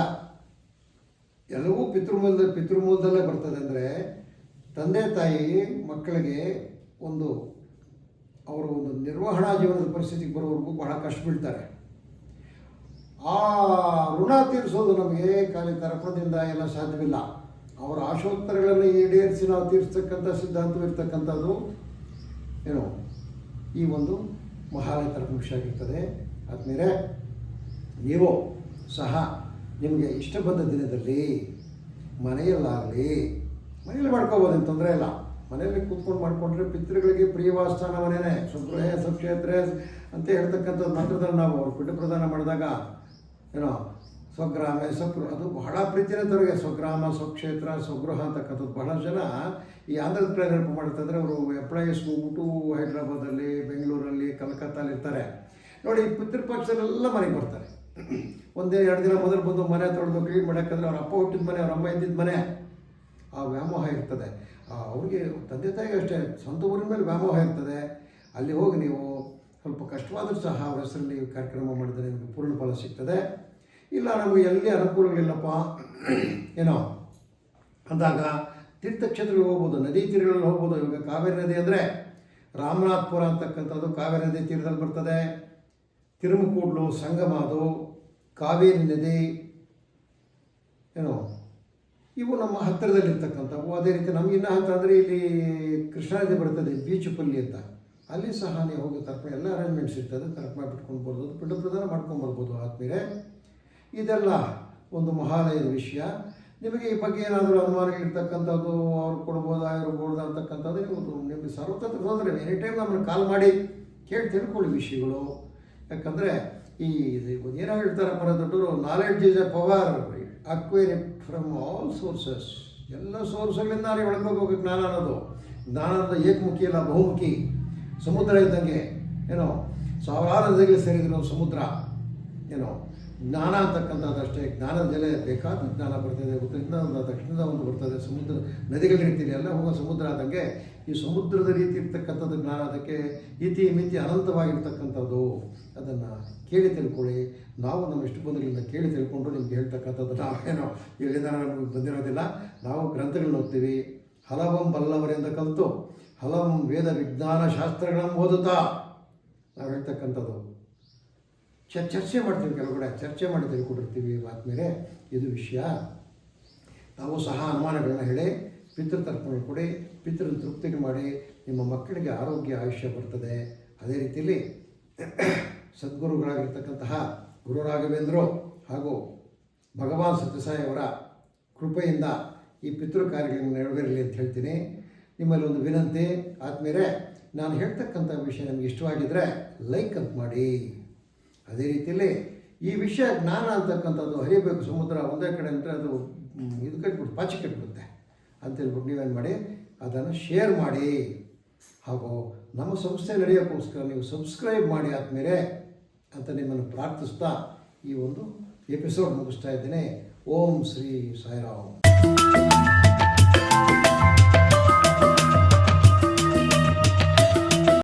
ಎಲ್ಲವೂ ಪಿತೃಮೂಲದಲ್ಲೇ ಬರ್ತದೆ. ಅಂದರೆ ತಂದೆ ತಾಯಿ ಮಕ್ಕಳಿಗೆ ಅವರು ಒಂದು ನಿರ್ವಹಣಾ ಜೀವನದ ಪರಿಸ್ಥಿತಿಗೆ ಬರೋವರೆಗೂ ಬಹಳ ಕಷ್ಟ ಬೀಳ್ತಾರೆ. ಆ ಋಣ ತೀರಿಸೋದು ನಮಗೆ ಖಾಲಿ ತರ್ಪಣದಿಂದ ಎಲ್ಲ ಸಾಧ್ಯವಿಲ್ಲ. ಅವರ ಆಶೋತ್ತರಗಳನ್ನು ಈಡೇರಿಸಿ ನಾವು ತೀರಿಸ್ತಕ್ಕಂಥ ಸಿದ್ಧಾಂತವಿರ್ತಕ್ಕಂಥದ್ದು ಏನು ಈ ಒಂದು ಮಹಾಲಯ ತರ್ಪಣ ಆಗಿರ್ತದೆ. ಆದಮೇಲೆ ನೀವು ಸಹ ನಿಮಗೆ ಇಷ್ಟ ಬಂದ ದಿನದಲ್ಲಿ ಮನೆಯಲ್ಲಿ ಮಾಡ್ಕೋಬೋದು, ಏನು ತೊಂದರೆ ಇಲ್ಲ. ಮನೆಯಲ್ಲಿ ಕೂತ್ಕೊಂಡು ಮಾಡಿಕೊಂಡ್ರೆ ಪಿತೃಗಳಿಗೆ ಪ್ರಿಯವಾಸ್ಥಾನ ಮನೆಯೇ ಸ್ವಗೃಹೇ ಸ್ವಕ್ಷೇತ್ರ ಅಂತ ಹೇಳ್ತಕ್ಕಂಥದ್ದು ಮಂತ್ರದಲ್ಲಿ ನಾವು ಅವ್ರು ಪಿಂಡ ಪ್ರದಾನ ಮಾಡಿದಾಗ ಏನೋ ಸ್ವಗ್ರಾಮ ಅದು ಬಹಳ ಪ್ರೀತಿನ ತರಗೆ ಸ್ವಗ್ರಾಮ ಸ್ವಕ್ಷೇತ್ರ ಸ್ವಗೃಹ ಅಂತಕ್ಕಂಥದ್ದು. ಬಹಳ ಜನ ಈ ಆಂಧ್ರದ ಕಡೆ ನೆನಪು ಮಾಡ್ತಾಯಿದ್ರೆ ಅವರು ಎಂಪ್ಲಾಯೀಸ್ ಹೋಗ್ಬಿಟ್ಟು ಹೈದ್ರಾಬಾದಲ್ಲಿ, ಬೆಂಗಳೂರಲ್ಲಿ, ಕಲ್ಕತ್ತಾಲಿ ಇರ್ತಾರೆ ನೋಡಿ. ಪಿತೃಪಕ್ಷದಲ್ಲೆಲ್ಲ ಮನೆಗೆ ಬರ್ತಾರೆ. ಒಂದೇ 2 ದಿನ ಮೊದಲು ಬಂದು ಮನೆ ತೊಳೆದು ಕ್ಲೀನ್ ಮಾಡೋಕ್ಕಂದ್ರೆ ಅವ್ರ ಅಪ್ಪ ಹುಟ್ಟಿದ ಮನೆ, ಅವ್ರ ಅಮ್ಮ ಇದ್ದಿದ್ದ ಮನೆ, ಆ ವ್ಯಾಮೋಹ ಇರ್ತದೆ. ಅವ್ರಿಗೆ ತಂದೆ ತಾಯಿಗೆ ಅಷ್ಟೇ ಸ್ವಂತ ಊರಿನ ಮೇಲೆ ವ್ಯಾಮೋಹ ಇರ್ತದೆ. ಅಲ್ಲಿ ಹೋಗಿ ನೀವು ಸ್ವಲ್ಪ ಕಷ್ಟವಾದರೂ ಸಹ ಅವ್ರ ಹೆಸರಲ್ಲಿ ಕಾರ್ಯಕ್ರಮ ಮಾಡಿದರೆ ನಿಮಗೆ ಪೂರ್ಣ ಫಲ ಸಿಗ್ತದೆ. ಇಲ್ಲ ನಮಗೆ ಎಲ್ಲಿ ಅನುಕೂಲಗಳಿಲ್ಲಪ್ಪ ಏನೋ ಅಂದಾಗ ತೀರ್ಥಕ್ಷೇತ್ರಗಳಿಗೆ ಹೋಗ್ಬೋದು, ನದಿ ತೀರಗಳಲ್ಲಿ ಹೋಗ್ಬೋದು. ಇವಾಗ ಕಾವೇರಿ ನದಿ ಅಂದರೆ ರಾಮನಾಥಪುರ ಅಂತಕ್ಕಂಥದ್ದು ಕಾವೇರಿ ನದಿ ತೀರದಲ್ಲಿ ಬರ್ತದೆ. ತಿರುಮಕೂಡ್ಲು ಸಂಗಮ, ಅದು ಕಾವೇರಿ ನದಿ ಏನೋ ಇವು ನಮ್ಮ ಹತ್ತಿರದಲ್ಲಿರ್ತಕ್ಕಂಥವು. ಅದೇ ರೀತಿ ನಮಗಿನ್ನ ಅಂತಂದರೆ ಇಲ್ಲಿ ಕೃಷ್ಣಾ ನದಿ ಬರ್ತದೆ, ಬೀಚುಪಲ್ಲಿ ಅಂತ, ಅಲ್ಲಿ ಸಹ ನೀವು ಹೋಗಿ ತರ್ಪಣೆ ಎಲ್ಲ ಅರೇಂಜ್ಮೆಂಟ್ಸ್ ಇರ್ತದೆ. ತರ್ಪಣೆ ಬಿಟ್ಕೊಂಡು ಬರ್ಬೋದು, ಪಿಂಡ ಪ್ರದಾನ ಮಾಡ್ಕೊಂಬರ್ಬೋದು. ಆದಮೇಲೆ ಇದೆಲ್ಲ ಒಂದು ಮಹಾಲಯದ ವಿಷಯ. ನಿಮಗೆ ಈ ಬಗ್ಗೆ ಏನಾದರೂ ಅನುಮಾನಗಳಿರ್ತಕ್ಕಂಥದ್ದು, ಅವ್ರು ಕೊಡ್ಬೋದಾ ಇವ್ರು ಕೊಡ್ಬೋದಾ ಅಂತಕ್ಕಂಥದ್ದು ನಿಮಗೆ ಸರ್ವತಂತ್ರ ತೊಂದರೆ. ಎನಿ ಟೈಮ್ ನಮ್ಮನ್ನು ಕಾಲ್ ಮಾಡಿ ಕೇಳಿ ತಿಳ್ಕೊಳ್ಳಿ ವಿಷಯಗಳು. ಯಾಕಂದರೆ ಈ ಏನೋ ಹೇಳ್ತಾರಪ್ಪ ದೊಡ್ಡವರು, knowledge is A power, acquire it from all sources. ಎಲ್ಲ ಸೋರ್ಸ್ಗಳಿಂದ ನೀವು ಒಳಗೋಗೋಕೆ ಜ್ಞಾನ ಅನ್ನೋದು. ಜ್ಞಾನ ಅನ್ನೋದು ಏಕಮುಖಿ ಅಲ್ಲ, ಬಹುಮುಖಿ. ಸಮುದ್ರ ಇದ್ದಂಗೆ ಏನೋ ಸಾವಿರಾರು ನದಿಗಳು ಸೇರಿದ್ರು ಸಮುದ್ರ. ಏನೋ ಜ್ಞಾನ ಅಂತಕ್ಕಂಥದ್ದು ಅಷ್ಟೇ. ಜ್ಞಾನದ ಜಲೆ ಬೇಕಾದ ಜ್ಞಾನ ಬರ್ತದೆ, ಉತ್ತರದಿಂದ ಒಂದು ದಕ್ಷಿಣದ ಒಂದು ಬರ್ತದೆ. ಸಮುದ್ರ ನದಿಗಳ ರೀತಿಯಲ್ಲಿ ಎಲ್ಲ ಹೋಗೋ ಸಮುದ್ರ ಆದಂಗೆ ಈ ಸಮುದ್ರದ ರೀತಿ ಇರ್ತಕ್ಕಂಥದ್ದು ಜ್ಞಾನ. ಅದಕ್ಕೆ ಇತಿ ಮಿತಿ ಅನಂತವಾಗಿರ್ತಕ್ಕಂಥದ್ದು. ಅದನ್ನು ಕೇಳಿ ತಿಳ್ಕೊಳ್ಳಿ. ನಾವು ನಮ್ಮ ಇಷ್ಟು ಬಂಧುಗಳಿಂದ ಕೇಳಿ ತಿಳ್ಕೊಂಡು ನಿಮ್ಗೆ ಹೇಳ್ತಕ್ಕಂಥದ್ದು ನಾವೇನೋ ಇಲ್ಲಿಂದ ನಮಗೆ ಬಂದಿರೋದಿಲ್ಲ. ನಾವು ಗ್ರಂಥಗಳನ್ನ ಓದ್ತೀವಿ. ಹಲವಂ ಬಲ್ಲವರಿಂದ ಕಲಿತು ಹಲವಂ ವೇದ ವಿಜ್ಞಾನ ಶಾಸ್ತ್ರಗಳನ್ನು ಓದುತ್ತಾ ನಾವು ಹೇಳ್ತಕ್ಕಂಥದ್ದು ಚರ್ಚೆ ಮಾಡ್ತೀವಿ. ಕೆಲವು ಕಡೆ ಚರ್ಚೆ ಮಾಡಿ ತಿಳ್ಕೊಂಡಿರ್ತೀವಿ. ಆದಮೇಲೆ ಇದು ವಿಷಯ. ನಾವು ಸಹ ಅನುಮಾನಗಳನ್ನ ಹೇಳಿ ಪಿತೃತರ್ಪಣೆ ಕೊಡಿ, ಪಿತೃ ತೃಪ್ತಿಗೆ ಮಾಡಿ. ನಿಮ್ಮ ಮಕ್ಕಳಿಗೆ ಆರೋಗ್ಯ ಆಯುಷ್ಯ ಬರ್ತದೆ. ಅದೇ ರೀತಿಯಲ್ಲಿ ಸದ್ಗುರುಗಳಾಗಿರ್ತಕ್ಕಂತಹ ಗುರು ರಾಘವೇಂದ್ರರು ಹಾಗೂ ಭಗವಾನ್ ಸತ್ಯಸಾಯಿ ಅವರ ಕೃಪೆಯಿಂದ ಈ ಪಿತೃ ಕಾರ್ಯಗಳನ್ನು ನೆರವೇರಲಿ ಅಂತ ಹೇಳ್ತೀನಿ. ನಿಮ್ಮಲ್ಲಿ ಒಂದು ವಿನಂತಿ. ಆದಮೇಲೆ ನಾನು ಹೇಳ್ತಕ್ಕಂಥ ವಿಷಯ ನಿಮಗೆ ಇಷ್ಟವಾಗಿದ್ದರೆ ಲೈಕ್ ಅಂತ ಮಾಡಿ. ಅದೇ ರೀತಿಯಲ್ಲಿ ಈ ವಿಷಯ ಜ್ಞಾನ ಅಂತಕ್ಕಂಥದ್ದು ಹರಿಯಬೇಕು. ಸಮುದ್ರ ಒಂದೇ ಕಡೆ ಅಂದರೆ ಅದು ಇದು ಕಟ್ಬಿಟ್ಟು ಪಾಚಿ ಕಟ್ಬಿಡುತ್ತೆ ಅಂತೇಳ್ಬಿಟ್ಟು ನೀವೇನು ಮಾಡಿ ಅದನ್ನು ಶೇರ್ ಮಾಡಿ. ಹಾಗೂ ನಮ್ಮ ಸಂಸ್ಥೆ ನಡೆಯೋಕ್ಕೋಸ್ಕರ ನೀವು ಸಬ್ಸ್ಕ್ರೈಬ್ ಮಾಡಿ ಆದಮೇಲೆ ಅಂತ ನಿಮ್ಮನ್ನು ಪ್ರಾರ್ಥಿಸ್ತಾ ಈ ಒಂದು ಎಪಿಸೋಡ್ ಮುಗಿಸ್ತಾ ಇದ್ದೇನೆ. ಓಂ ಶ್ರೀ ಸಾಯಿರಾಮ್.